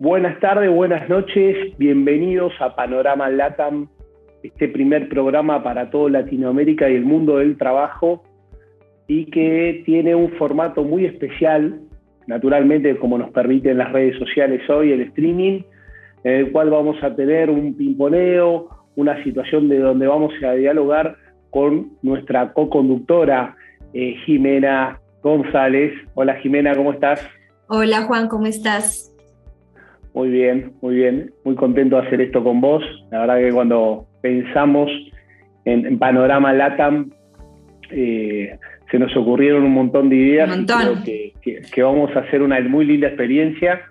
Buenas tardes, buenas noches, bienvenidos a Panorama LATAM, este primer programa para toda Latinoamérica y el mundo del trabajo, y que tiene un formato muy especial, naturalmente como nos permiten las redes sociales hoy, el streaming, en el cual vamos a tener un pimponeo, una situación de donde vamos a dialogar con nuestra co-conductora Jimena González. Hola Jimena, ¿cómo estás? Hola Juan, ¿cómo estás? Muy bien, muy contento de hacer esto con vos. La verdad que cuando pensamos en Panorama LATAM, se nos ocurrieron un montón de ideas. Un montón. Y creo que vamos a hacer una muy linda experiencia.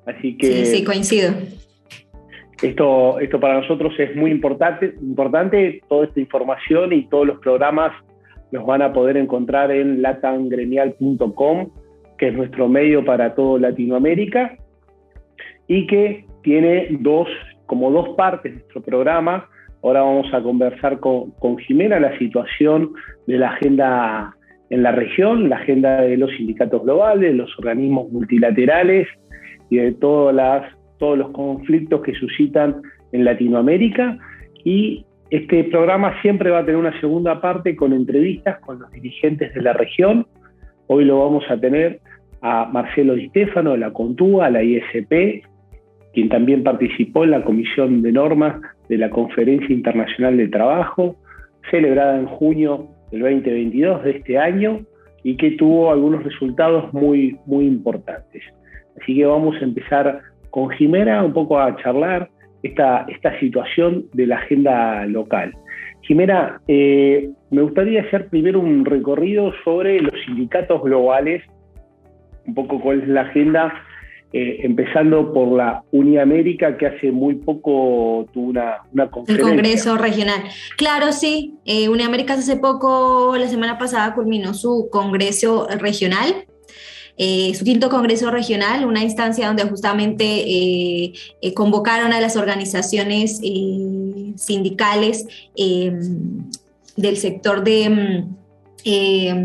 Así que sí, coincido. Esto para nosotros es muy importante. Toda esta información y todos los programas los van a poder encontrar en latamgremial.com, que es nuestro medio para toda Latinoamérica, y que tiene dos partes nuestro programa. Ahora vamos a conversar con Jimena la situación de la agenda en la región, la agenda de los sindicatos globales, los organismos multilaterales y de todos los conflictos que suscitan en Latinoamérica. Y este programa siempre va a tener una segunda parte con entrevistas con los dirigentes de la región. Hoy lo vamos a tener a Marcelo Di Stefano de la CONTUA, la ISP, quien también participó en la Comisión de Normas de la Conferencia Internacional de Trabajo, celebrada en junio del 2022 de este año, y que tuvo algunos resultados muy importantes. Así que vamos a empezar con Jimena un poco a charlar esta situación de la agenda local. Jimena, me gustaría hacer primero un recorrido sobre los sindicatos globales, un poco cuál es la agenda, empezando por la Uniamérica, que hace muy poco tuvo una conferencia. El Congreso Regional. Claro, sí. Uniamérica hace poco, la semana pasada, culminó su Congreso Regional. Su quinto Congreso Regional, una instancia donde justamente convocaron a las organizaciones sindicales del sector de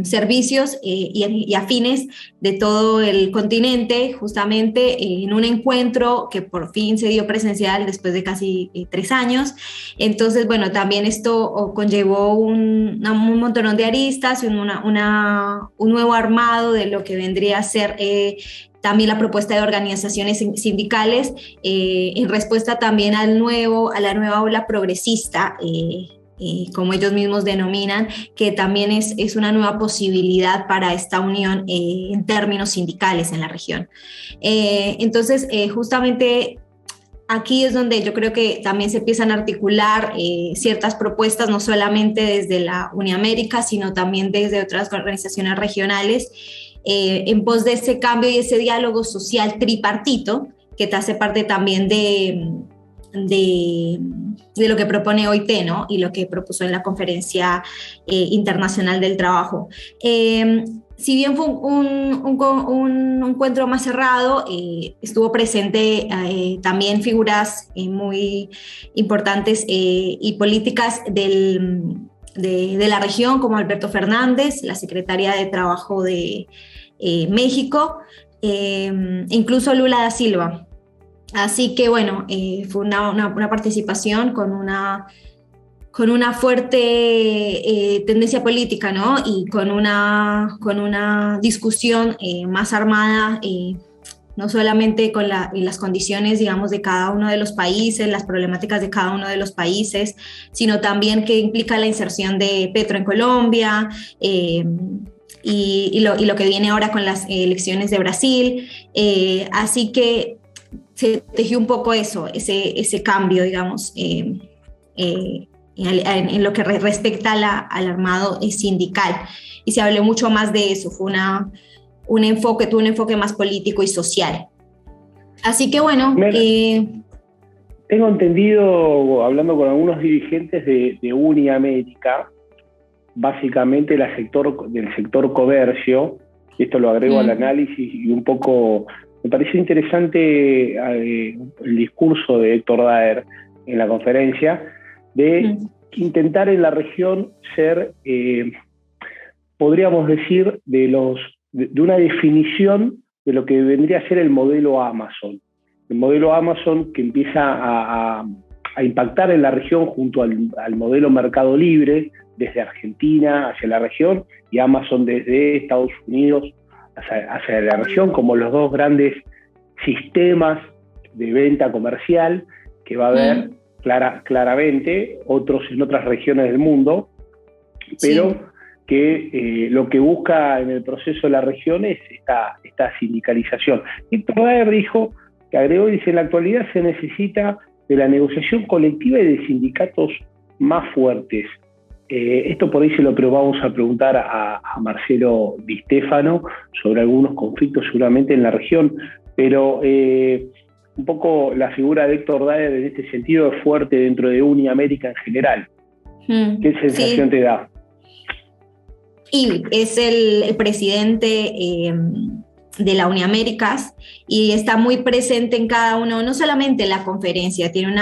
servicios y afines de todo el continente, justamente en un encuentro que por fin se dio presencial después de casi 3 años. Entonces, bueno, también esto conllevó un montón de aristas y un nuevo armado de lo que vendría a ser también la propuesta de organizaciones sindicales en respuesta también a la nueva ola progresista, como ellos mismos denominan, que también es una nueva posibilidad para esta unión en términos sindicales en la región. Entonces, justamente aquí es donde yo creo que también se empiezan a articular ciertas propuestas, no solamente desde la Uniamérica, sino también desde otras organizaciones regionales, en pos de ese cambio y ese diálogo social tripartito, que te hace parte también de lo que propone OIT, ¿no? Y lo que propuso en la Conferencia Internacional del Trabajo. Si bien fue un encuentro más cerrado, estuvo presente también figuras muy importantes y políticas de la región, como Alberto Fernández, la secretaria de Trabajo de México, incluso Lula da Silva. Así que bueno, fue una participación con una fuerte tendencia política, ¿no? Y con una discusión más armada, no solamente con las condiciones, digamos, de cada uno de los países, las problemáticas de cada uno de los países, sino también que implica la inserción de Petro en Colombia, y lo que viene ahora con las elecciones de Brasil. Así que se tejió un poco ese cambio, digamos, en lo que respecta al armado sindical. Y se habló mucho más de eso, tuvo un enfoque más político y social. Así que bueno... Tengo entendido, hablando con algunos dirigentes de Uniamérica, básicamente del sector comercio, y esto lo agrego al análisis y un poco... Me pareció interesante el discurso de Héctor Daer en la conferencia, de intentar en la región ser, podríamos decir, de una definición de lo que vendría a ser el modelo Amazon. el modelo Amazon que empieza a impactar en la región junto al modelo Mercado Libre, desde Argentina hacia la región, y Amazon desde Estados Unidos hacia la región, como los dos grandes sistemas de venta comercial que va a haber claramente, otros en otras regiones del mundo, pero sí, que lo que busca en el proceso de la región es esta sindicalización. Héctor Daer agregó, dice, en la actualidad se necesita de la negociación colectiva y de sindicatos más fuertes. Esto por ahí vamos a preguntar a Marcelo Di Stefano sobre algunos conflictos seguramente en la región, pero un poco la figura de Héctor Daer en este sentido es fuerte dentro de Uniamérica en general. ¿Qué sensación te da? Y es el presidente de la Uniaméricas y está muy presente en cada uno, no solamente en la conferencia, tiene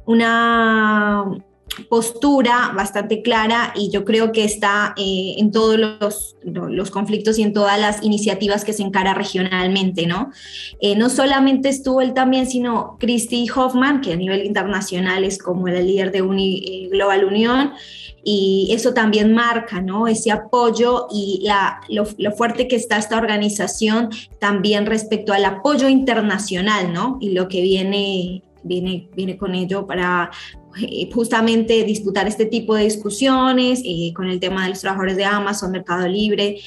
una postura bastante clara y yo creo que está en todos los conflictos y en todas las iniciativas que se encara regionalmente, ¿no? No solamente estuvo él también, sino Christy Hoffman, que a nivel internacional es como la líder de Global Union, y eso también marca, ¿no?, ese apoyo y lo fuerte que está esta organización también respecto al apoyo internacional, ¿no?, y lo que viene con ello para justamente disputar este tipo de discusiones con el tema de los trabajadores de Amazon, Mercado Libre,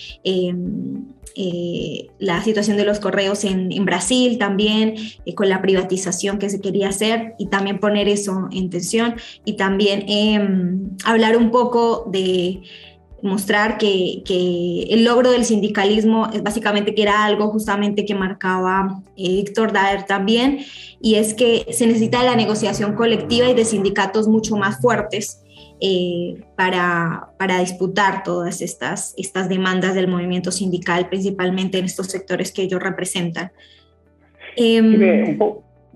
la situación de los correos en Brasil también, con la privatización que se quería hacer y también poner eso en tensión y también hablar un poco de mostrar que el logro del sindicalismo es básicamente que era algo justamente que marcaba Héctor Daer también, y es que se necesita de la negociación colectiva y de sindicatos mucho más fuertes para disputar todas estas demandas del movimiento sindical, principalmente en estos sectores que ellos representan. Te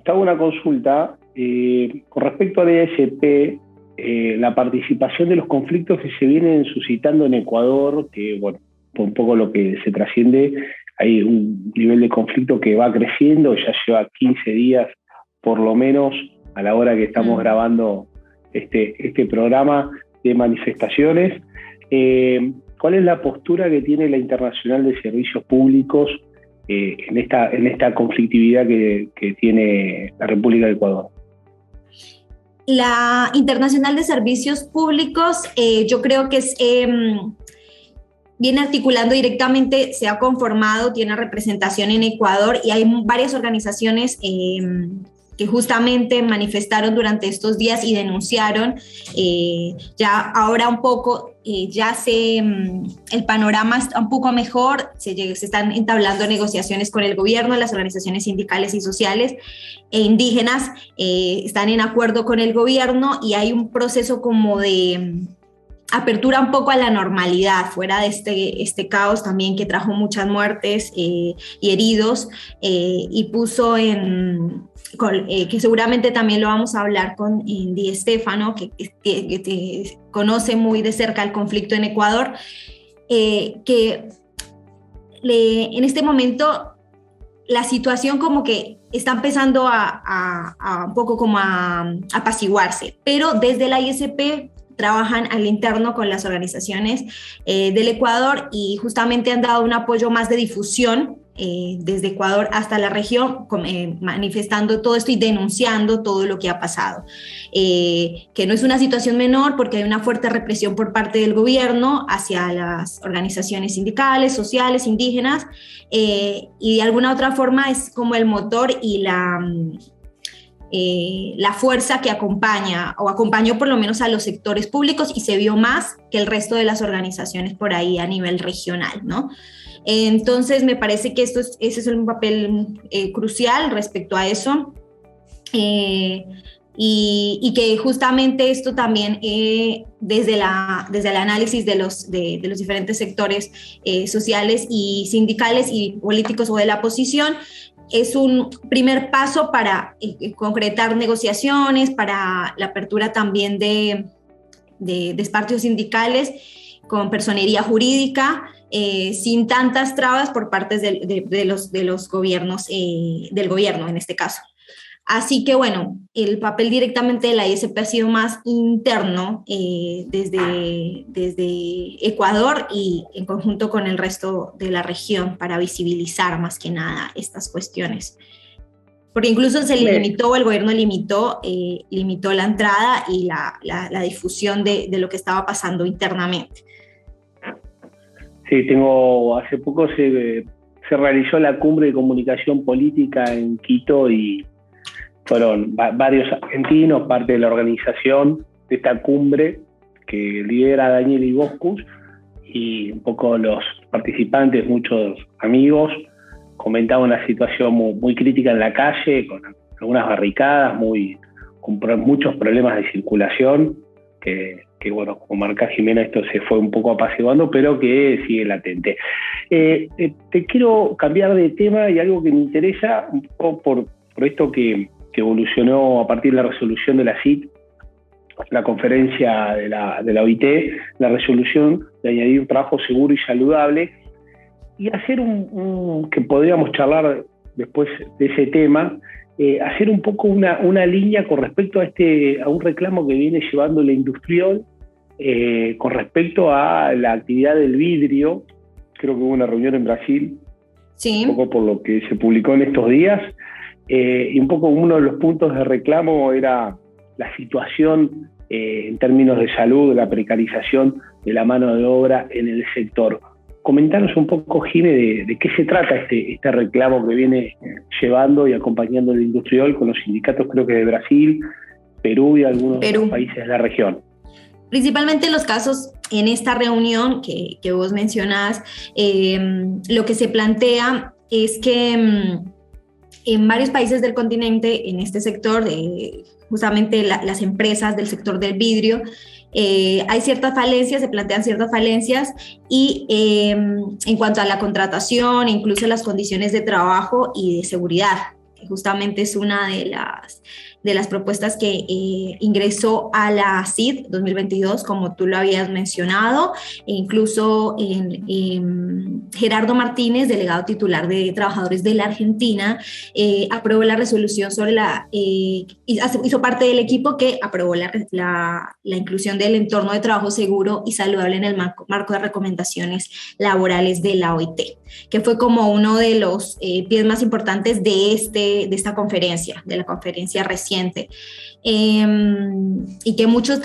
hago una consulta con respecto al ESP. La participación de los conflictos que se vienen suscitando en Ecuador, que bueno, por un poco lo que se trasciende, hay un nivel de conflicto que va creciendo, ya lleva 15 días por lo menos a la hora que estamos grabando este programa de manifestaciones. ¿Cuál es la postura que tiene la Internacional de Servicios Públicos en esta conflictividad que tiene la República de Ecuador? La Internacional de Servicios Públicos, yo creo que viene articulando directamente, se ha conformado, tiene representación en Ecuador y hay varias organizaciones que justamente manifestaron durante estos días y denunciaron. Ya ahora un poco, el panorama está un poco mejor, se están entablando negociaciones con el gobierno, las organizaciones sindicales y sociales e indígenas están en acuerdo con el gobierno y hay un proceso como de apertura un poco a la normalidad, fuera de este caos también que trajo muchas muertes y heridos y puso que seguramente también lo vamos a hablar con Di Stefano, que conoce muy de cerca el conflicto en Ecuador, en este momento la situación como que está empezando a un poco como a apaciguarse, pero desde la ISP trabajan al interno con las organizaciones del Ecuador y justamente han dado un apoyo más de difusión desde Ecuador hasta la región, manifestando todo esto y denunciando todo lo que ha pasado, que no es una situación menor porque hay una fuerte represión por parte del gobierno hacia las organizaciones sindicales, sociales, indígenas, y de alguna otra forma es como el motor y la fuerza que acompañó por lo menos a los sectores públicos y se vio más que el resto de las organizaciones por ahí a nivel regional, ¿no? Entonces me parece que ese es un papel crucial respecto a eso y que justamente esto también desde el análisis de los diferentes sectores sociales y sindicales y políticos o de la oposición es un primer paso para concretar negociaciones, para la apertura también de espacios sindicales con personería jurídica sin tantas trabas por parte de los gobiernos, del gobierno en este caso. Así que bueno, el papel directamente de la ISP ha sido más interno desde Ecuador y en conjunto con el resto de la región para visibilizar más que nada estas cuestiones. Porque incluso el gobierno limitó la entrada y la difusión de lo que estaba pasando internamente. Sí, hace poco se realizó la cumbre de comunicación política en Quito y fueron varios argentinos, parte de la organización de esta cumbre que lidera Daniel Iboscus, y un poco los participantes, muchos amigos, comentaban una situación muy crítica en la calle, con algunas barricadas, con muchos problemas de circulación, que bueno, como marca Jimena, esto se fue un poco apaciguando, pero que sigue latente. Te quiero cambiar de tema y algo que me interesa, un poco por esto que evolucionó a partir de la resolución de la CIT, la conferencia de la OIT, la resolución de añadir un trabajo seguro y saludable, y hacer que podríamos charlar después de ese tema, hacer un poco una línea con respecto a un reclamo que viene llevando la Industriol con respecto a la actividad del vidrio. Creo que hubo una reunión en Brasil, sí, un poco por lo que se publicó en estos días, y un poco uno de los puntos de reclamo era la situación en términos de salud, la precarización de la mano de obra en el sector. Comentanos un poco, Jimé, de qué se trata este reclamo que viene llevando y acompañando el Industriol con los sindicatos, creo que de Brasil, Perú y algunos otros países de la región. Principalmente los casos en esta reunión que vos mencionás, lo que se plantea es que en varios países del continente, en este sector, justamente las empresas del sector del vidrio, hay ciertas falencias, se plantean ciertas falencias y en cuanto a la contratación, incluso las condiciones de trabajo y de seguridad, que justamente es una de las propuestas que ingresó a la CID 2022, como tú lo habías mencionado, e incluso Gerardo Martínez, delegado titular de Trabajadores de la Argentina, aprobó la resolución sobre hizo parte del equipo que aprobó la inclusión del entorno de trabajo seguro y saludable en el marco de recomendaciones laborales de la OIT, que fue como uno de los pies más importantes de esta conferencia, de la conferencia reciente. Y que muchos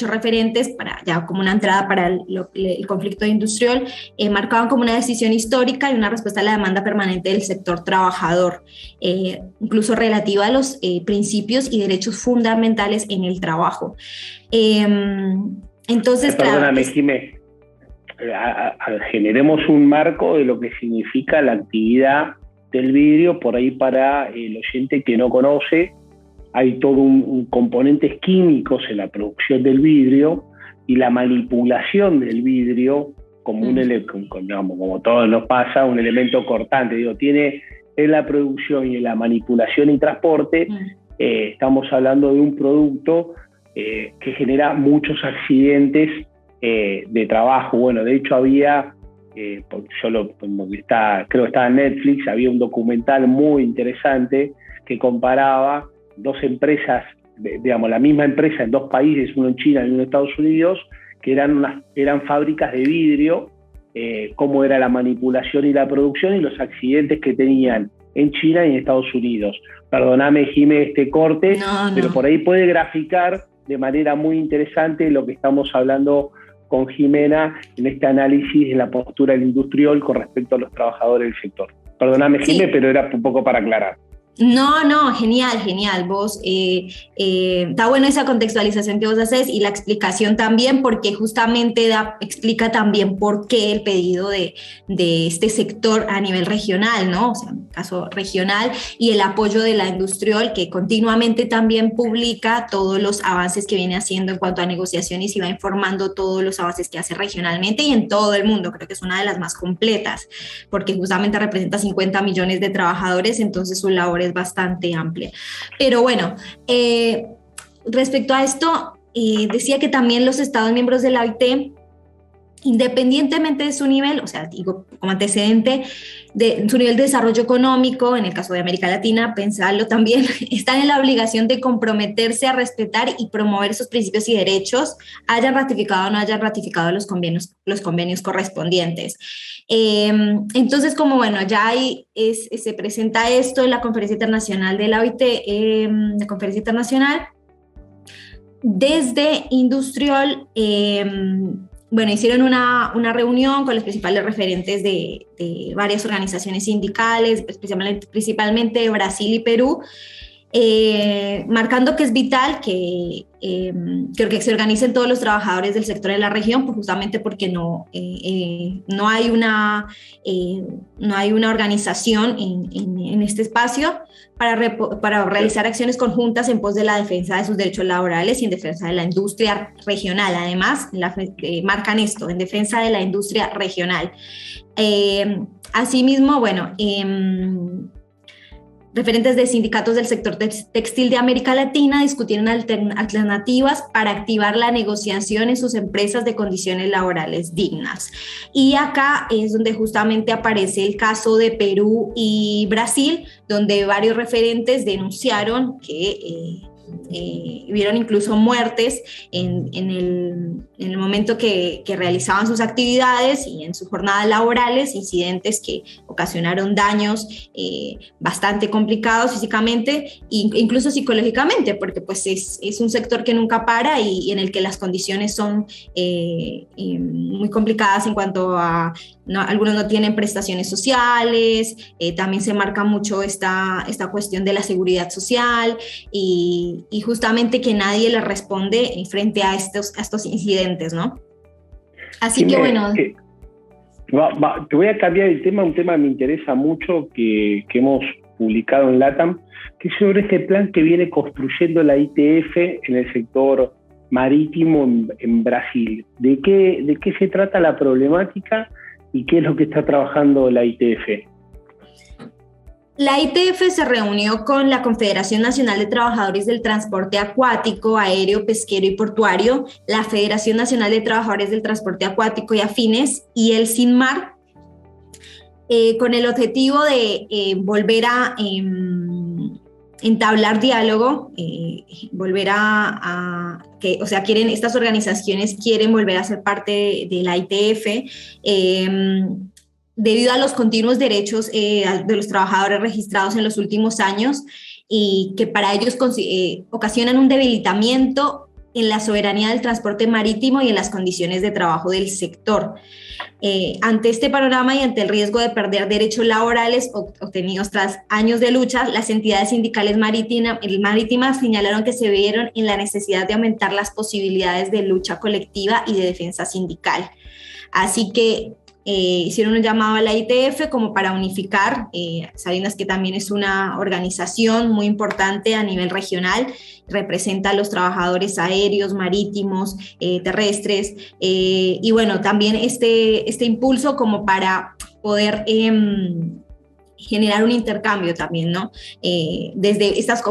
referentes, ya como una entrada para el conflicto industrial, marcaban como una decisión histórica y una respuesta a la demanda permanente del sector trabajador, incluso relativa a los principios y derechos fundamentales en el trabajo. Entonces, perdóname, Jimé, generemos un marco de lo que significa la actividad del vidrio, por ahí para el oyente que no conoce. Hay todo un componentes químicos en la producción del vidrio y la manipulación del vidrio como como todo nos pasa, un elemento cortante. Tiene en la producción y en la manipulación y transporte, estamos hablando de un producto que genera muchos accidentes de trabajo. Bueno, de hecho había, creo que estaba en Netflix, había un documental muy interesante que comparaba dos empresas, la misma empresa en dos países, uno en China y uno en Estados Unidos, que eran fábricas de vidrio, cómo era la manipulación y la producción y los accidentes que tenían en China y en Estados Unidos. Perdóname, Jimé, este corte, pero por ahí puede graficar de manera muy interesante lo que estamos hablando con Jimena en este análisis de la postura del Industriol con respecto a los trabajadores del sector. Perdóname, Jimé, pero era un poco para aclarar. No, genial. Vos, está bueno esa contextualización que vos haces y la explicación también, porque justamente explica también por qué el pedido de este sector a nivel regional, ¿no? O sea, en caso regional, y el apoyo de la Industriol, que continuamente también publica todos los avances que viene haciendo en cuanto a negociaciones y va informando todos los avances que hace regionalmente y en todo el mundo. Creo que es una de las más completas, porque justamente representa 50 millones de trabajadores, entonces su labor es bastante amplia. Pero bueno, respecto a esto, decía que también los Estados miembros de la OIT independientemente de su nivel, o sea, digo, como antecedente de su nivel de desarrollo económico, en el caso de América Latina, pensarlo también, están en la obligación de comprometerse a respetar y promover esos principios y derechos, hayan ratificado o no hayan ratificado los convenios correspondientes. Entonces, como bueno, ya ahí se presenta esto en la Conferencia Internacional de la OIT, la Conferencia Internacional, desde Industrial, bueno, hicieron una reunión con los principales referentes de varias organizaciones sindicales, principalmente Brasil y Perú, marcando que es vital que se organicen todos los trabajadores del sector de la región, pues justamente porque no hay una organización en este espacio para realizar acciones conjuntas en pos de la defensa de sus derechos laborales y en defensa de la industria regional. Además, marcan esto, en defensa de la industria regional. Asimismo, bueno, referentes de sindicatos del sector textil de América Latina discutieron alternativas para activar la negociación en sus empresas de condiciones laborales dignas. Y acá es donde justamente aparece el caso de Perú y Brasil, donde varios referentes denunciaron que hubieron incluso muertes en el momento que realizaban sus actividades y en sus jornadas laborales, incidentes que ocasionaron daños bastante complicados físicamente e incluso psicológicamente, porque pues es un sector que nunca para y en el que las condiciones son muy complicadas en cuanto a algunos no tienen prestaciones sociales, también se marca mucho esta cuestión de la seguridad social y justamente que nadie le responde frente a estos incidentes, ¿no? Así que bueno... te voy a cambiar el tema, un tema que me interesa mucho que hemos publicado en LATAM, que es sobre este plan que viene construyendo la ITF en el sector marítimo en Brasil. ¿De qué se trata la problemática y qué es lo que está trabajando la ITF? La ITF se reunió con la Confederación Nacional de Trabajadores del Transporte Acuático, Aéreo, Pesquero y Portuario, la Federación Nacional de Trabajadores del Transporte Acuático y Afines y el SINMAR, con el objetivo de volver a entablar diálogo, estas organizaciones quieren volver a ser parte de la ITF, debido a los continuos derechos de los trabajadores registrados en los últimos años y que para ellos ocasionan un debilitamiento en la soberanía del transporte marítimo y en las condiciones de trabajo del sector. Ante este panorama y ante el riesgo de perder derechos laborales obtenidos tras años de lucha, las entidades sindicales marítimas señalaron que se vieron en la necesidad de aumentar las posibilidades de lucha colectiva y de defensa sindical. Así que hicieron un llamado a la ITF como para unificar, sabiendo que también es una organización muy importante a nivel regional, representa a los trabajadores aéreos, marítimos, terrestres, y bueno, también este impulso como para poder generar un intercambio también, ¿no? Desde estas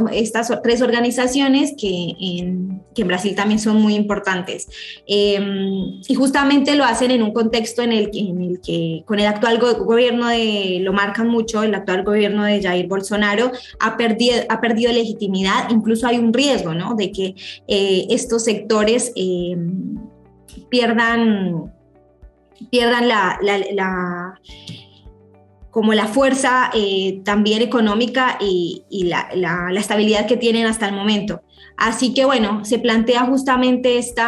tres organizaciones que en Brasil también son muy importantes. Y justamente lo hacen en un contexto en el que con el actual gobierno lo marcan mucho, el actual gobierno de Jair Bolsonaro ha perdido legitimidad, incluso hay un riesgo, ¿no? De que estos sectores pierdan como la fuerza también económica y la estabilidad que tienen hasta el momento. Así que bueno, se plantea justamente este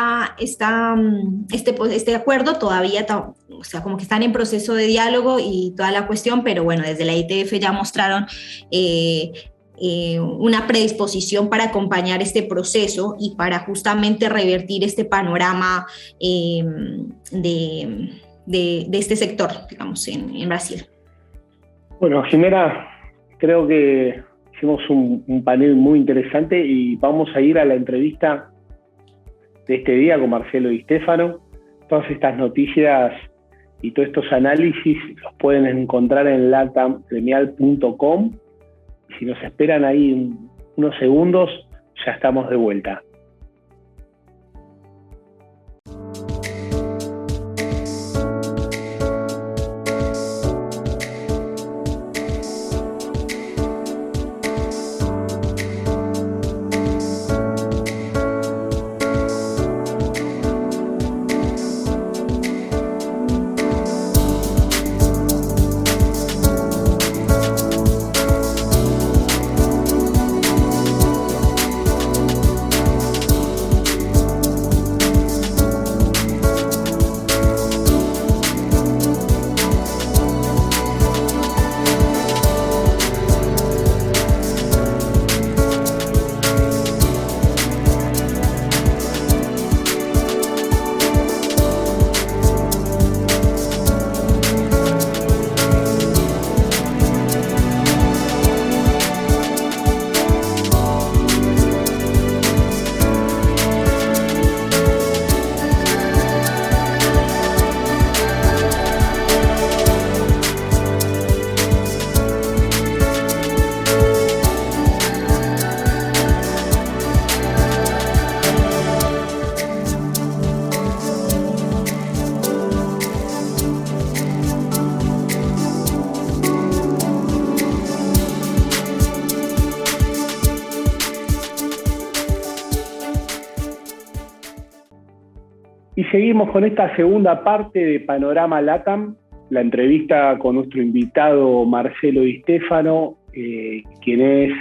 acuerdo, todavía, o sea, como que están en proceso de diálogo y toda la cuestión, pero bueno, desde la ITF ya mostraron una predisposición para acompañar este proceso y para justamente revertir este panorama de este sector, digamos, en Brasil. Bueno, Jimena, creo que hicimos un panel muy interesante y vamos a ir a la entrevista de este día con Marcelo Di Stefano. Todas estas noticias y todos estos análisis los pueden encontrar en latamgremial.com. Si nos esperan ahí unos segundos, ya estamos de vuelta. Y seguimos con esta segunda parte de Panorama LATAM, la entrevista con nuestro invitado Marcelo Di Stefano, quien es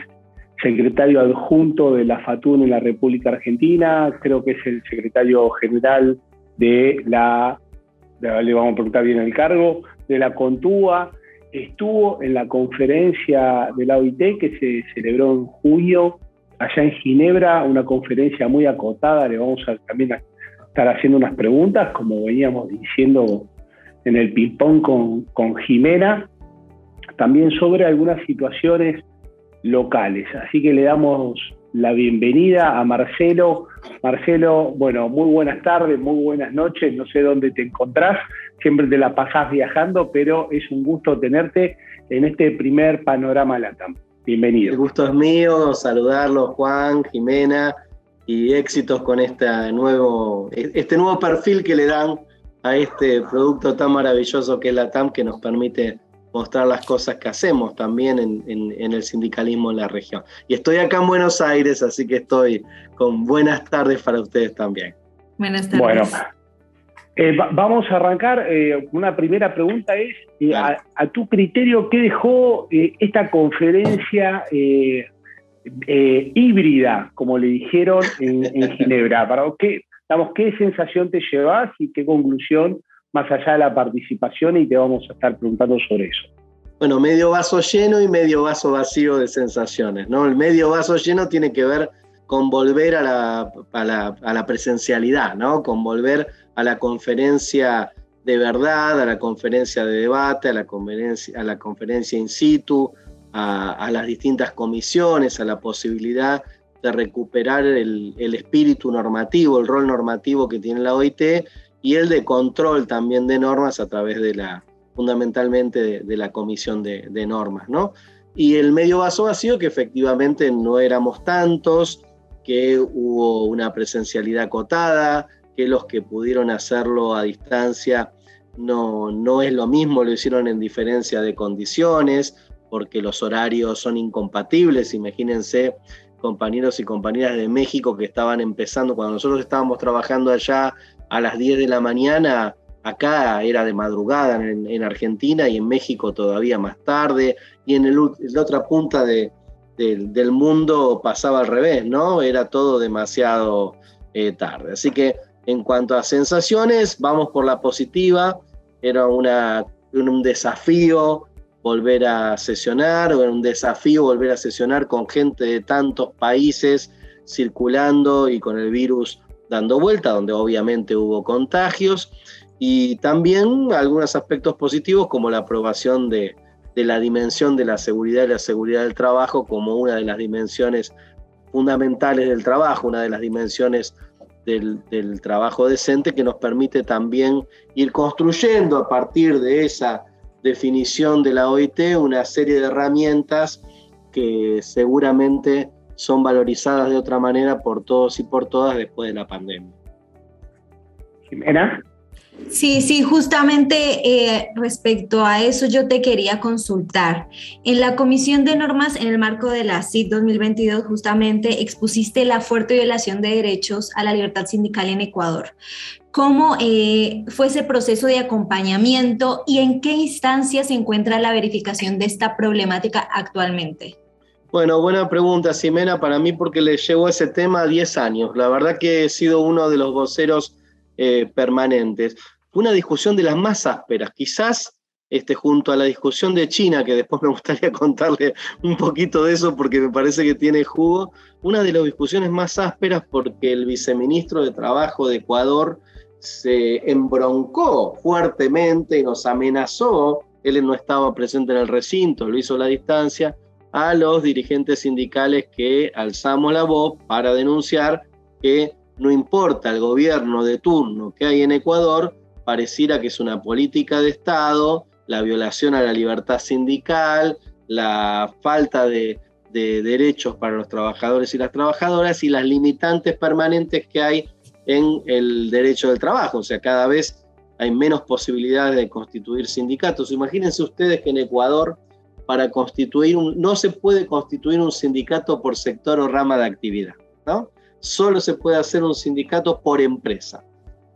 secretario adjunto de la FATUN en la República Argentina, creo que es el secretario general de le vamos a preguntar bien el cargo, de la CONTUA. Estuvo en la conferencia de la OIT que se celebró en junio allá en Ginebra, una conferencia muy acotada. Le vamos a también estar haciendo unas preguntas, como veníamos diciendo en el ping-pong con Jimena, también sobre algunas situaciones locales. Así que le damos la bienvenida a Marcelo. Marcelo, bueno, muy buenas tardes, muy buenas noches, no sé dónde te encontrás, siempre te la pasás viajando, pero es un gusto tenerte en este primer Panorama LATAM. Bienvenido. El gusto es mío, saludarlos, Juan, Jimena, y éxitos con este nuevo perfil que le dan a este producto tan maravilloso que es LATAM, que nos permite mostrar las cosas que hacemos también en el sindicalismo en la región. Y estoy acá en Buenos Aires, así que estoy con buenas tardes para ustedes también. Buenas tardes. Bueno, vamos a arrancar. Una primera pregunta es, Claro. a tu criterio, ¿qué dejó esta conferencia híbrida, como le dijeron en Ginebra? ¿Qué sensación te llevas y qué conclusión más allá de la participación? Y te vamos a estar preguntando sobre eso. Bueno, medio vaso lleno y medio vaso vacío de sensaciones, ¿no? El medio vaso lleno tiene que ver con volver a la presencialidad, ¿no? Con volver a la conferencia de verdad, a la conferencia de debate, a la conferencia in situ, a las distintas comisiones, a la posibilidad de recuperar el espíritu normativo, el rol normativo que tiene la OIT, y el de control también de normas a través fundamentalmente de la comisión de normas, ¿no? Y el medio vaso vacío, que efectivamente no éramos tantos, que hubo una presencialidad acotada, que los que pudieron hacerlo a distancia no es lo mismo, lo hicieron en diferencia de condiciones, porque los horarios son incompatibles. Imagínense compañeros y compañeras de México que estaban empezando, cuando nosotros estábamos trabajando allá a las 10 de la mañana, acá era de madrugada en Argentina, y en México todavía más tarde, y en la otra punta del mundo pasaba al revés, ¿no? Era todo demasiado tarde. Así que en cuanto a sensaciones, vamos por la positiva. Era un desafío volver a sesionar, o era un desafío volver a sesionar con gente de tantos países circulando y con el virus dando vuelta, donde obviamente hubo contagios, y también algunos aspectos positivos como la aprobación de la dimensión de la seguridad y la seguridad del trabajo como una de las dimensiones fundamentales del trabajo, una de las dimensiones del trabajo decente, que nos permite también ir construyendo a partir de esa definición de la OIT una serie de herramientas que seguramente son valorizadas de otra manera por todos y por todas después de la pandemia. Jimena. Sí, justamente respecto a eso yo te quería consultar. En la Comisión de Normas, en el marco de la CIT 2022, justamente expusiste la fuerte violación de derechos a la libertad sindical en Ecuador. ¿Cómo fue ese proceso de acompañamiento y en qué instancia se encuentra la verificación de esta problemática actualmente? Bueno, buena pregunta, Ximena, para mí, porque le llevo ese tema 10 años. La verdad que he sido uno de los voceros permanentes. Fue una discusión de las más ásperas, quizás junto a la discusión de China, que después me gustaría contarle un poquito de eso porque me parece que tiene jugo, una de las discusiones más ásperas, porque el viceministro de Trabajo de Ecuador se embroncó fuertemente y nos amenazó. Él no estaba presente en el recinto, lo hizo a la distancia, a los dirigentes sindicales que alzamos la voz para denunciar que no importa el gobierno de turno que hay en Ecuador, pareciera que es una política de Estado, la violación a la libertad sindical, la falta de derechos para los trabajadores y las trabajadoras, y las limitantes permanentes que hay en el derecho del trabajo. O sea, cada vez hay menos posibilidades de constituir sindicatos. Imagínense ustedes que en Ecuador, para no se puede constituir un sindicato por sector o rama de actividad, ¿no? Solo se puede hacer un sindicato por empresa.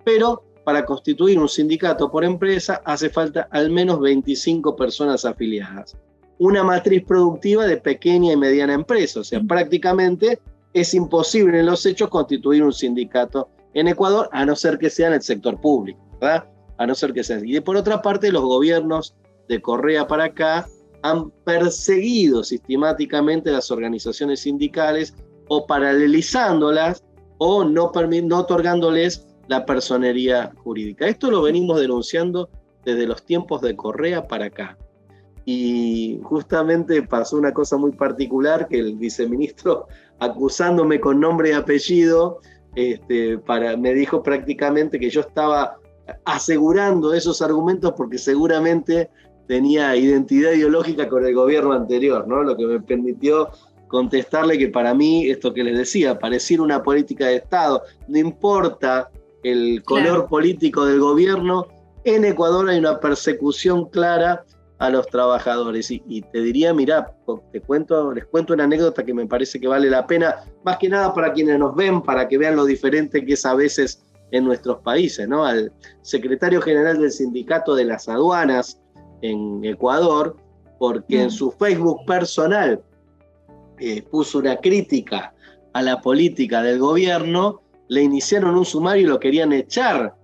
pero para constituir un sindicato por empresa hace falta al menos 25 personas afiliadas. Una matriz productiva de pequeña y mediana empresa, o sea, prácticamente es imposible en los hechos constituir un sindicato en Ecuador, a no ser que sea en el sector público, ¿verdad? A no ser que sea. Y por otra parte, los gobiernos de Correa para acá han perseguido sistemáticamente las organizaciones sindicales, o paralelizándolas, o no otorgándoles la personería jurídica. Esto lo venimos denunciando desde los tiempos de Correa para acá. Y justamente pasó una cosa muy particular, que el viceministro, acusándome con nombre y apellido, me dijo prácticamente que yo estaba asegurando esos argumentos porque seguramente tenía identidad ideológica con el gobierno anterior, ¿no? Lo que me permitió contestarle que para mí, esto que les decía, pareciera una política de Estado, no importa el color político del gobierno, en Ecuador hay una persecución clara a los trabajadores. Y te diría, mirá, les cuento una anécdota que me parece que vale la pena, más que nada para quienes nos ven, para que vean lo diferente que es a veces en nuestros países, ¿no? Al secretario general del Sindicato de las Aduanas en Ecuador, porque en su Facebook personal puso una crítica a la política del gobierno, le iniciaron un sumario y lo querían echar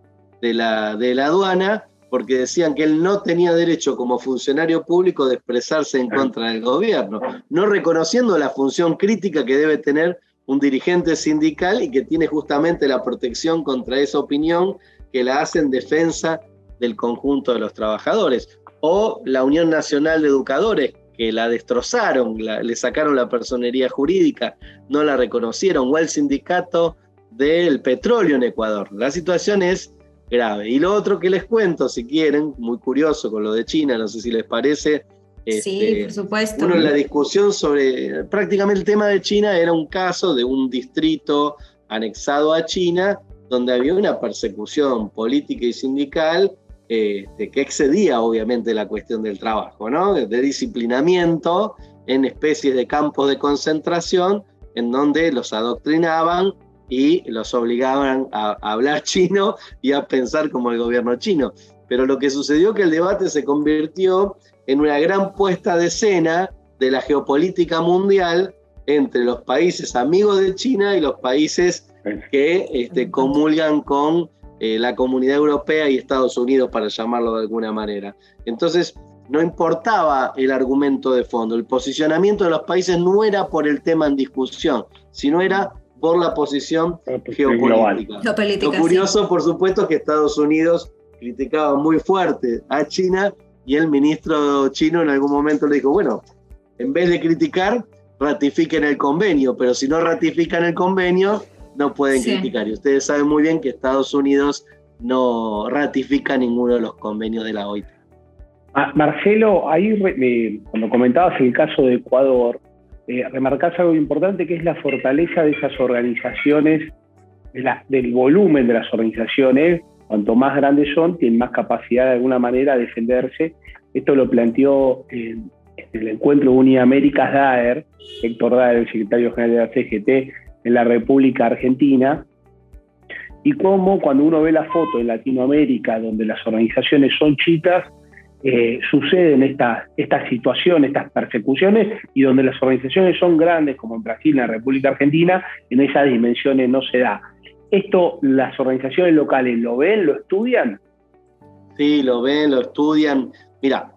de la aduana, porque decían que él no tenía derecho como funcionario público de expresarse en contra del gobierno, no reconociendo la función crítica que debe tener un dirigente sindical y que tiene justamente la protección contra esa opinión que la hace en defensa del conjunto de los trabajadores. O la Unión Nacional de Educadores, que la destrozaron, le sacaron la personería jurídica, no la reconocieron, o el sindicato del petróleo en Ecuador. La situación es grave. Y lo otro que les cuento, si quieren, muy curioso con lo de China, no sé si les parece. Sí, por supuesto. Uno en la discusión sobre, prácticamente el tema de China era un caso de un distrito anexado a China, donde había una persecución política y sindical que excedía obviamente la cuestión del trabajo, ¿no? De disciplinamiento en especies de campos de concentración, en donde los adoctrinaban y los obligaban a hablar chino y a pensar como el gobierno chino. Pero lo que sucedió es que el debate se convirtió en una gran puesta de escena de la geopolítica mundial entre los países amigos de China y los países que comulgan con la Comunidad Europea y Estados Unidos, para llamarlo de alguna manera. Entonces, no importaba el argumento de fondo, el posicionamiento de los países no era por el tema en discusión, sino era por la posición geopolítica. Lo curioso, por supuesto, es que Estados Unidos criticaba muy fuerte a China y el ministro chino en algún momento le dijo, bueno, en vez de criticar, ratifiquen el convenio, pero si no ratifican el convenio, no pueden criticar. Y ustedes saben muy bien que Estados Unidos no ratifica ninguno de los convenios de la OIT. Marcelo, ahí cuando comentabas el caso de Ecuador, remarcás algo importante que es la fortaleza de esas organizaciones, del volumen de las organizaciones. Cuanto más grandes son, tienen más capacidad de alguna manera de defenderse. Esto lo planteó en el encuentro Uniaméricas Daer, Héctor Daer, el secretario general de la CGT en la República Argentina, y cómo cuando uno ve la foto en Latinoamérica, donde las organizaciones son chicas, suceden estas situaciones, estas persecuciones, y donde las organizaciones son grandes, como en Brasil, en la República Argentina, en esas dimensiones no se da. ¿Esto las organizaciones locales lo ven, lo estudian? Sí, lo ven, lo estudian. Mira,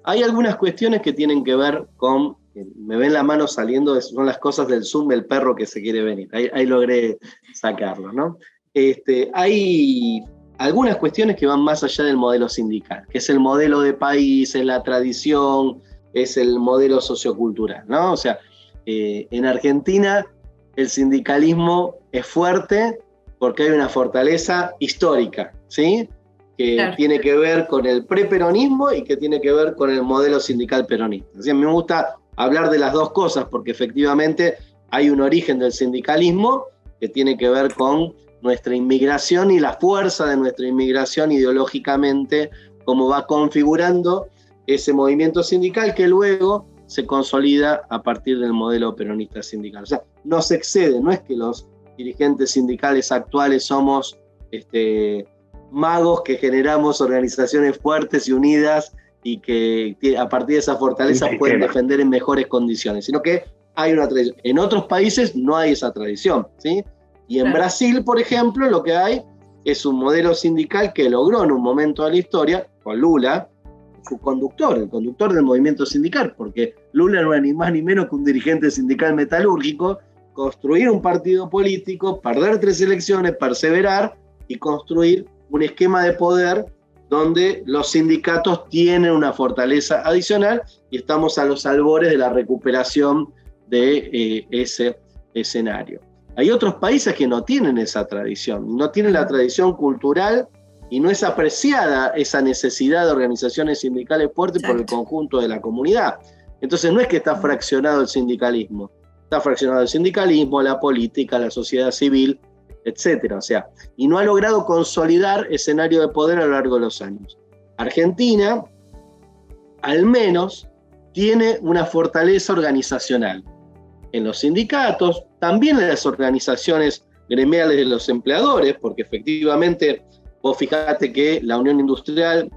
hay algunas cuestiones que tienen que ver con, me ven la mano saliendo, son las cosas del Zoom del perro que se quiere venir. Ahí logré sacarlo, ¿no? Hay algunas cuestiones que van más allá del modelo sindical, que es el modelo de país, es la tradición, es el modelo sociocultural, ¿no? O sea, en Argentina el sindicalismo es fuerte porque hay una fortaleza histórica, ¿sí? Que tiene que ver con el preperonismo y que tiene que ver con el modelo sindical peronista. Así, a mí me gusta hablar de las dos cosas porque efectivamente hay un origen del sindicalismo que tiene que ver con nuestra inmigración y la fuerza de nuestra inmigración ideológicamente, cómo va configurando ese movimiento sindical que luego se consolida a partir del modelo peronista sindical. O sea, no se excede, no es que los dirigentes sindicales actuales somos magos que generamos organizaciones fuertes y unidas y que a partir de esa fortaleza pueden defender en mejores condiciones, sino que hay una tradición. En otros países no hay esa tradición, ¿sí? Y en Brasil, por ejemplo, lo que hay es un modelo sindical que logró en un momento de la historia, con Lula, su conductor, el conductor del movimiento sindical, porque Lula no era ni más ni menos que un dirigente sindical metalúrgico, construir un partido político, perder 3 elecciones, perseverar y construir un esquema de poder donde los sindicatos tienen una fortaleza adicional y estamos a los albores de la recuperación de ese escenario. Hay otros países que no tienen esa tradición, no tienen la tradición cultural y no es apreciada esa necesidad de organizaciones sindicales fuertes por el conjunto de la comunidad. Entonces no es que está fraccionado el sindicalismo, está fraccionado el sindicalismo, la política, la sociedad civil, etcétera. O sea, y no ha logrado consolidar escenario de poder a lo largo de los años. Argentina, al menos, tiene una fortaleza organizacional en los sindicatos, también en las organizaciones gremiales de los empleadores, porque efectivamente vos fijate que la Unión Industrial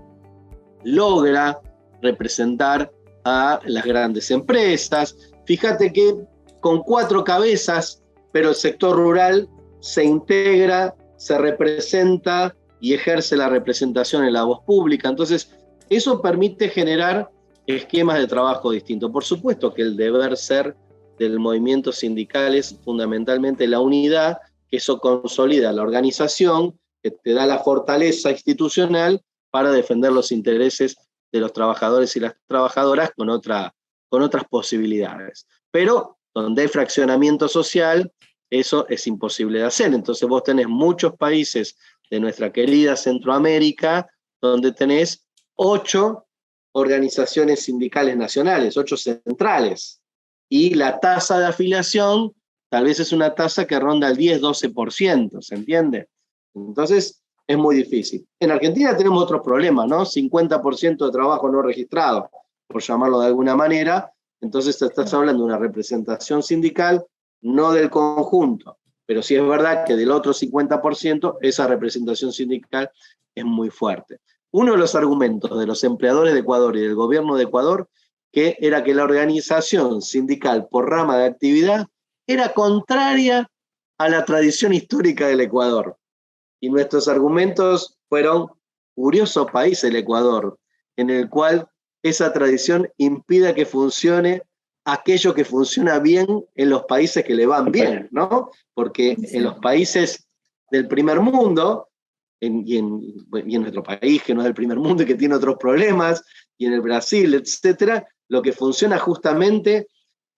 logra representar a las grandes empresas, fíjate que con 4 cabezas, pero el sector rural se integra, se representa y ejerce la representación en la voz pública. Entonces, eso permite generar esquemas de trabajo distintos. Por supuesto que el deber ser del movimiento sindical es fundamentalmente la unidad, que eso consolida la organización, que te da la fortaleza institucional para defender los intereses de los trabajadores y las trabajadoras con otras posibilidades. Pero donde hay fraccionamiento social, eso es imposible de hacer. Entonces vos tenés muchos países de nuestra querida Centroamérica donde tenés 8 organizaciones sindicales nacionales, 8 centrales. Y la tasa de afiliación tal vez es una tasa que ronda el 10-12%, ¿se entiende? Entonces es muy difícil. En Argentina tenemos otros problemas, ¿no? 50% de trabajo no registrado, por llamarlo de alguna manera. Entonces estás hablando de una representación sindical, no del conjunto, pero sí es verdad que del otro 50% esa representación sindical es muy fuerte. Uno de los argumentos de los empleadores de Ecuador y del gobierno de Ecuador era que la organización sindical por rama de actividad era contraria a la tradición histórica del Ecuador. Y nuestros argumentos fueron: curioso país el Ecuador, en el cual esa tradición impide que funcione aquello que funciona bien en los países que le van bien, ¿no? Porque en los países del primer mundo, y en nuestro país, que no es del primer mundo y que tiene otros problemas, y en el Brasil, etcétera, lo que funciona justamente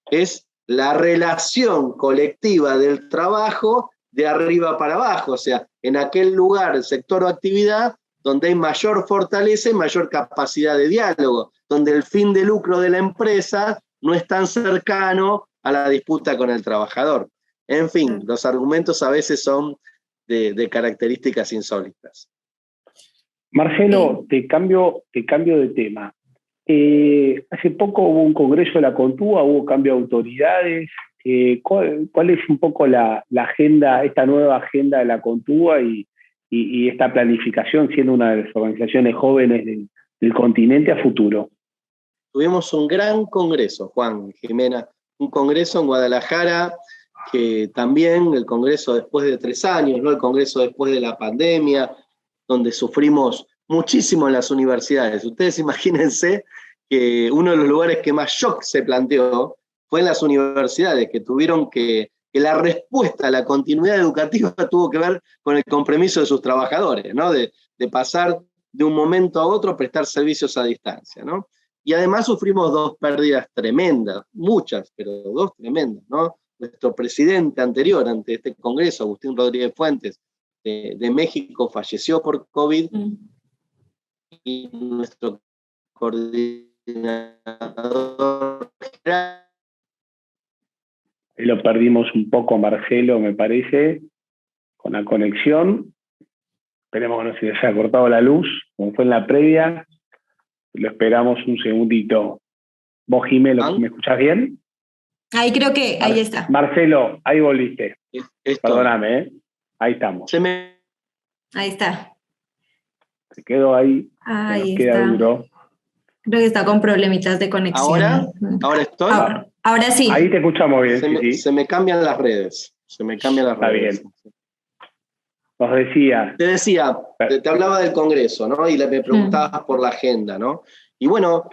es la relación colectiva del trabajo de arriba para abajo, o sea, en aquel lugar, el sector o actividad, donde hay mayor fortaleza y mayor capacidad de diálogo, donde el fin de lucro de la empresa no es tan cercano a la disputa con el trabajador. En fin, los argumentos a veces son de características insólitas. Marcelo, te cambio de tema. Hace poco hubo un congreso de la Contúa, hubo cambio de autoridades. ¿Cuál es un poco la agenda, esta nueva agenda de la Contúa y esta planificación, siendo una de las organizaciones jóvenes del continente a futuro? Tuvimos un gran congreso, Juan, Jimena, un congreso en Guadalajara, que también el congreso después de 3 años, ¿no? El congreso después de la pandemia, donde sufrimos muchísimo en las universidades. Ustedes imagínense que uno de los lugares que más shock se planteó fue en las universidades, que tuvieron que la respuesta a la continuidad educativa tuvo que ver con el compromiso de sus trabajadores, ¿no? De pasar de un momento a otro a prestar servicios a distancia, ¿no? Y además sufrimos 2 pérdidas tremendas, muchas, pero 2 tremendas, ¿no? Nuestro presidente anterior ante este congreso, Agustín Rodríguez Fuentes, de México, falleció por COVID, y nuestro coordinador general. Lo perdimos un poco, Marcelo, me parece, con la conexión. Esperemos que no se les haya cortado la luz, como fue en la previa. Lo esperamos un segundito. Vos, Jimelo, ¿me escuchás bien? Ahí creo que, ahí está. Marcelo, ahí volviste. Perdóname, Ahí estamos. Ahí está. Se quedó ahí, Ahí queda está. duro. Creo que está con problemitas de conexión. ¿Ahora estoy? Ahora sí. Ahí te escuchamos bien, Se me cambian las redes. Está bien. Nos decía. Te decía, te hablaba del Congreso, ¿no? Y me preguntabas por la agenda, ¿no? Y bueno,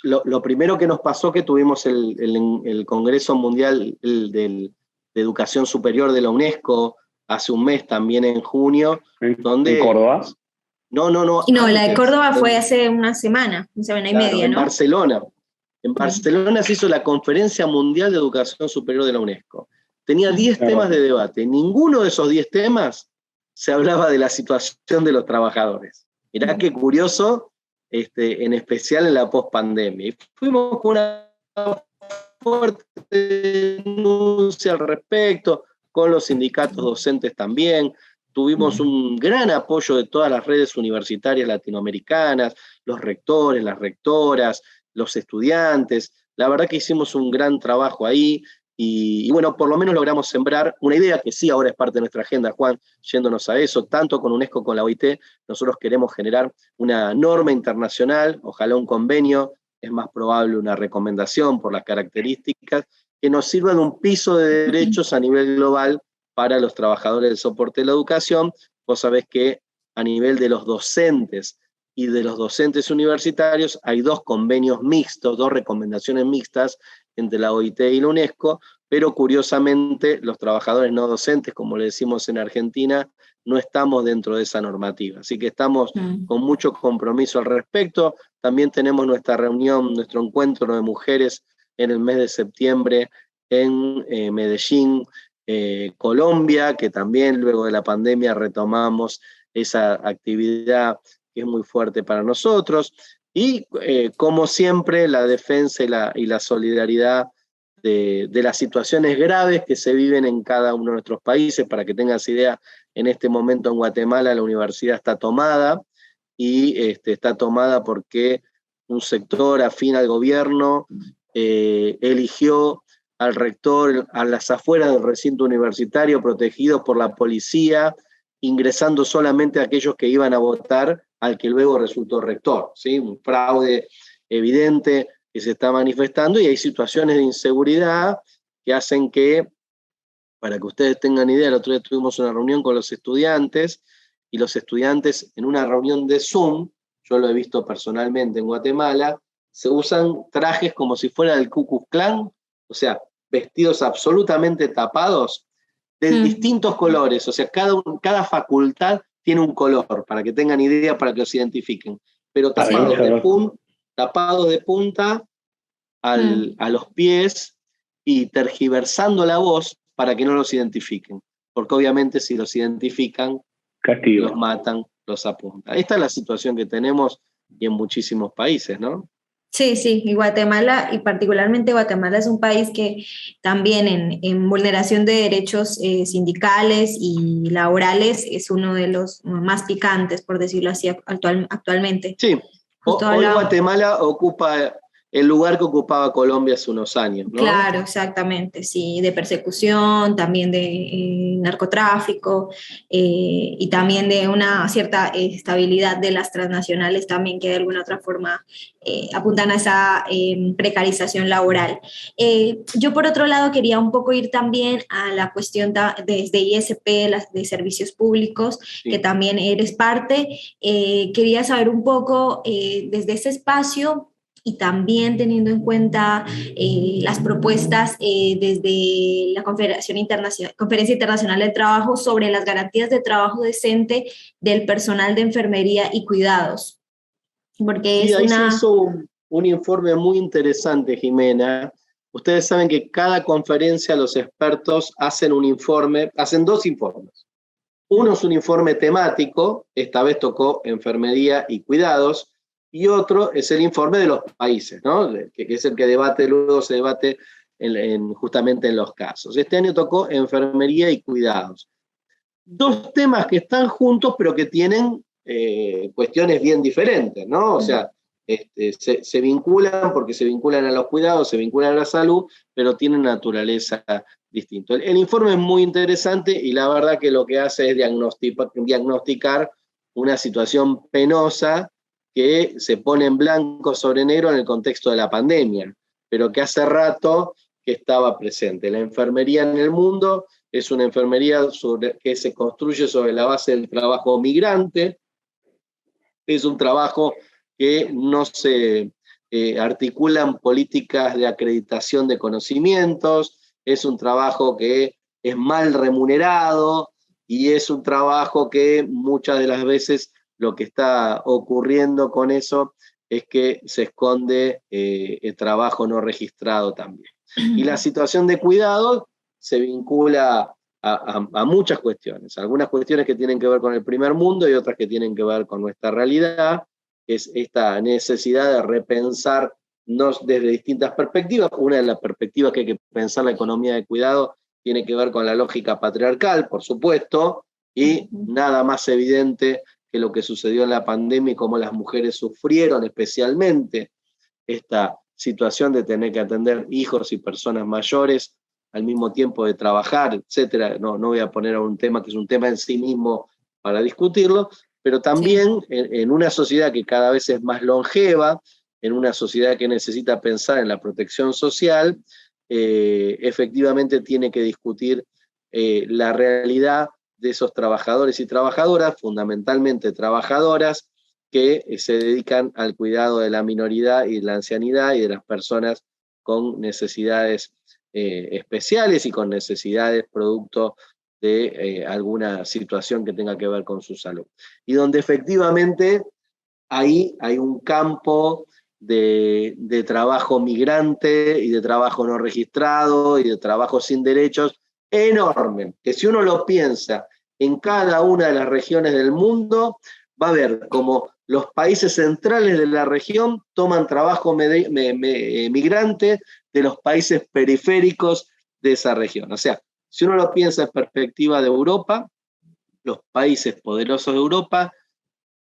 lo primero que nos pasó que tuvimos el Congreso Mundial de Educación Superior de la UNESCO hace un mes, también en junio. ¿En Córdoba? No. No, la de Córdoba fue hace una semana y media, en ¿no? Barcelona. En Barcelona se hizo la Conferencia Mundial de Educación Superior de la UNESCO. Tenía 10 temas de debate. Ninguno de esos 10 temas se hablaba de la situación de los trabajadores. Mirá qué curioso, en especial en la pospandemia. Y fuimos con una fuerte denuncia al respecto, con los sindicatos docentes también. Tuvimos un gran apoyo de todas las redes universitarias latinoamericanas, los rectores, las rectoras, los estudiantes. La verdad que hicimos un gran trabajo ahí y bueno, por lo menos logramos sembrar una idea que sí ahora es parte de nuestra agenda, Juan, yéndonos a eso, tanto con UNESCO como con la OIT. Nosotros queremos generar una norma internacional, ojalá un convenio, es más probable una recomendación por las características, que nos sirva de un piso de derechos a nivel global para los trabajadores del soporte de la educación. Vos sabés que a nivel de los docentes y de los docentes universitarios hay 2 convenios mixtos, 2 recomendaciones mixtas entre la OIT y la UNESCO, pero curiosamente los trabajadores no docentes, como le decimos en Argentina, no estamos dentro de esa normativa. Así que estamos con mucho compromiso al respecto. También tenemos nuestra reunión, nuestro encuentro de mujeres en el mes de septiembre en Medellín, Colombia, que también luego de la pandemia retomamos esa actividad que es muy fuerte para nosotros, y como siempre la defensa y la solidaridad de las situaciones graves que se viven en cada uno de nuestros países. Para que tengas idea, en este momento en Guatemala la universidad está tomada, y está tomada porque un sector afín al gobierno eligió al rector a las afueras del recinto universitario, protegido por la policía, ingresando solamente a aquellos que iban a votar al que luego resultó rector, ¿sí? Un fraude evidente que se está manifestando, y hay situaciones de inseguridad que hacen que, para que ustedes tengan idea, el otro día tuvimos una reunión con los estudiantes, y los estudiantes en una reunión de Zoom, yo lo he visto personalmente en Guatemala, se usan trajes como si fuera del Ku Klux Klan, o sea, vestidos absolutamente tapados, de distintos colores, o sea, cada facultad tiene un color, para que tengan idea, para que los identifiquen, pero tapados de punta a los pies, y tergiversando la voz para que no los identifiquen, porque obviamente si los identifican, castigo, los matan, los apuntan. Esta es la situación que tenemos, y en muchísimos países, ¿no? Sí, y Guatemala, y particularmente Guatemala, es un país que también en vulneración de derechos sindicales y laborales es uno de los más picantes, por decirlo así, actualmente. Sí, hoy Guatemala ocupa el lugar que ocupaba Colombia hace unos años, ¿no? Claro, exactamente, sí, de persecución, también de narcotráfico, y también de una cierta estabilidad de las transnacionales también, que de alguna otra forma apuntan a esa precarización laboral. Yo por otro lado quería un poco ir también a la cuestión desde ISP, de servicios públicos, sí, que también eres parte. Quería saber un poco desde ese espacio, y también teniendo en cuenta las propuestas desde la Conferencia Internacional del Trabajo sobre las garantías de trabajo decente del personal de enfermería y cuidados. Porque sí, ahí se hizo un informe muy interesante, Jimena. Ustedes saben que cada conferencia los expertos hacen un informe, hacen 2 informes. Uno es un informe temático, esta vez tocó enfermería y cuidados, y otro es el informe de los países, ¿no? que es el que luego se debate justamente en los casos. Este año tocó enfermería y cuidados. 2 temas que están juntos, pero que tienen cuestiones bien diferentes, ¿no? O sea, se vinculan porque se vinculan a los cuidados, se vinculan a la salud, pero tienen naturaleza distinta. El informe es muy interesante, y la verdad que lo que hace es diagnosticar una situación penosa que se pone en blanco sobre negro en el contexto de la pandemia, pero que hace rato que estaba presente. La enfermería en el mundo es una enfermería que se construye sobre la base del trabajo migrante, es un trabajo que no se articulan políticas de acreditación de conocimientos, es un trabajo que es mal remunerado y es un trabajo que muchas de las veces lo que está ocurriendo con eso es que se esconde el trabajo no registrado también. Y la situación de cuidado se vincula a muchas cuestiones, algunas cuestiones que tienen que ver con el primer mundo y otras que tienen que ver con nuestra realidad, es esta necesidad de repensarnos desde distintas perspectivas. Una de las perspectivas que hay que pensar la economía de cuidado tiene que ver con la lógica patriarcal, por supuesto, y nada más evidente que lo que sucedió en la pandemia y cómo las mujeres sufrieron especialmente esta situación de tener que atender hijos y personas mayores al mismo tiempo de trabajar, etcétera. No voy a poner a un tema que es un tema en sí mismo para discutirlo, pero también sí, en una sociedad que cada vez es más longeva, en una sociedad que necesita pensar en la protección social, efectivamente tiene que discutir la realidad de esos trabajadores y trabajadoras, fundamentalmente trabajadoras, que se dedican al cuidado de la minoridad y de la ancianidad y de las personas con necesidades especiales y con necesidades producto de alguna situación que tenga que ver con su salud. Y donde efectivamente ahí hay un campo de trabajo migrante y de trabajo no registrado y de trabajo sin derechos enorme, que si uno lo piensa en cada una de las regiones del mundo, va a ver como los países centrales de la región toman trabajo migrante de los países periféricos de esa región. O sea, si uno lo piensa en perspectiva de Europa, los países poderosos de Europa,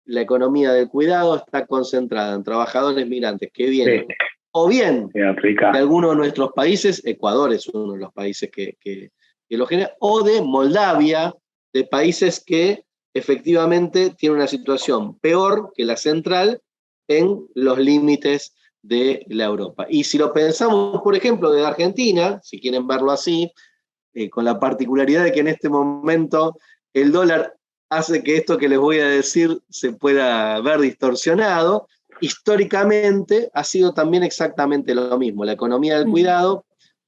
la economía del cuidado está concentrada en trabajadores migrantes que vienen, sí, o bien de algunos de nuestros países, Ecuador es uno de los países que lo genera, o de Moldavia, de países que efectivamente tienen una situación peor que la central en los límites de la Europa. Y si lo pensamos, por ejemplo, de Argentina, si quieren verlo así, con la particularidad de que en este momento el dólar hace que esto que les voy a decir se pueda ver distorsionado, históricamente ha sido también exactamente lo mismo. La economía del cuidado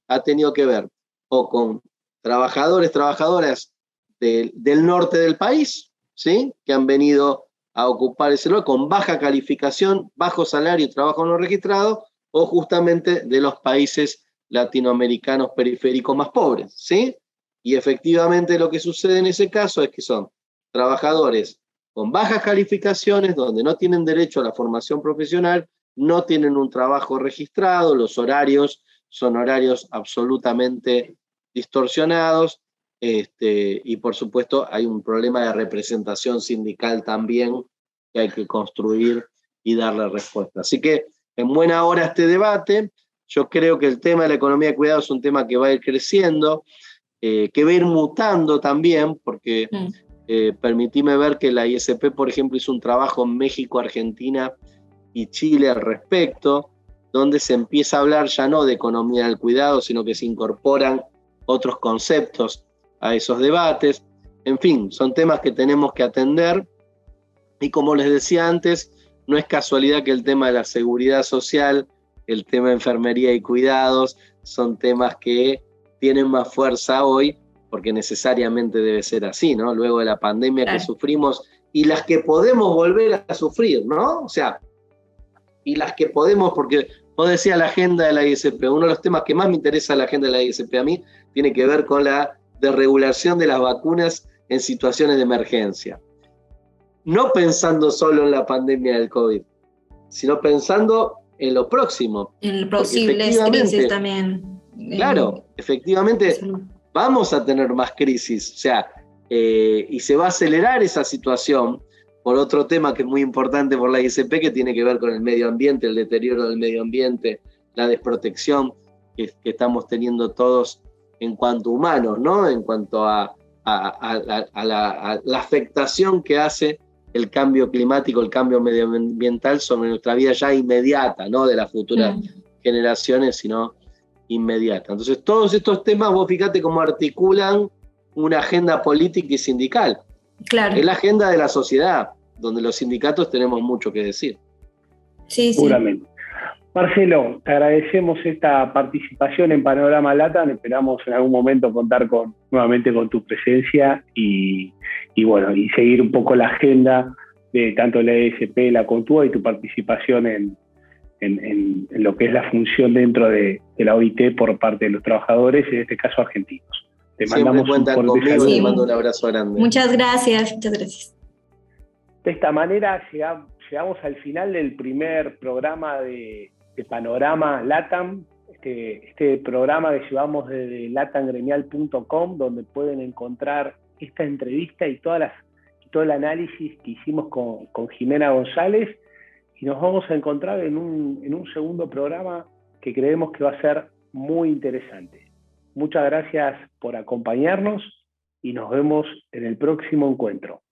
ha tenido que ver o con trabajadores, trabajadoras del norte del país, ¿sí?, que han venido a ocupar ese lugar con baja calificación, bajo salario y trabajo no registrado, o justamente de los países latinoamericanos periféricos más pobres, ¿sí? Y efectivamente lo que sucede en ese caso es que son trabajadores con bajas calificaciones, donde no tienen derecho a la formación profesional, no tienen un trabajo registrado, los horarios son horarios absolutamente distorsionados, y por supuesto hay un problema de representación sindical también que hay que construir y darle respuesta. Así que en buena hora este debate. Yo creo que el tema de la economía de cuidado es un tema que va a ir creciendo, que va a ir mutando también, porque permitíme ver que la ISP, por ejemplo, hizo un trabajo en México, Argentina y Chile al respecto, donde se empieza a hablar ya no de economía del cuidado, sino que se incorporan otros conceptos a esos debates. En fin, son temas que tenemos que atender y, como les decía antes, no es casualidad que el tema de la seguridad social, el tema de enfermería y cuidados, son temas que tienen más fuerza hoy, porque necesariamente debe ser así, ¿no? Luego de la pandemia que sufrimos y las que podemos volver a sufrir, ¿no? O sea, y las que podemos, porque vos decías la agenda de la ISP, uno de los temas que más me interesa de la agenda de la ISP a mí tiene que ver con la desregulación de las vacunas en situaciones de emergencia. No pensando solo en la pandemia del COVID, sino pensando en lo próximo. En posibles crisis también. Claro, efectivamente vamos a tener más crisis, o sea, y se va a acelerar esa situación por otro tema que es muy importante por la ISP, que tiene que ver con el medio ambiente, el deterioro del medio ambiente, la desprotección que estamos teniendo todos en cuanto humanos, ¿no? En cuanto a la afectación que hace el cambio climático, el cambio medioambiental sobre nuestra vida ya inmediata, no de las futuras generaciones, sino inmediata. Entonces, todos estos temas, vos fíjate cómo articulan una agenda política y sindical. Claro. Es la agenda de la sociedad, donde los sindicatos tenemos mucho que decir. Sí, sí. Seguramente. Marcelo, te agradecemos esta participación en Panorama LATAM. Esperamos en algún momento contar nuevamente con tu presencia y seguir un poco la agenda de tanto la ESP, la Contúa y tu participación en lo que es la función dentro de la OIT por parte de los trabajadores, en este caso argentinos. Te mandamos un fuerte saludo. Y te mando un abrazo grande. Muchas gracias, muchas gracias. De esta manera llegamos al final del primer programa de Panorama LATAM, este programa que llevamos desde latamgremial.com, donde pueden encontrar esta entrevista y todo el análisis que hicimos con Jimena González, y nos vamos a encontrar en un segundo programa que creemos que va a ser muy interesante. Muchas gracias por acompañarnos y nos vemos en el próximo encuentro.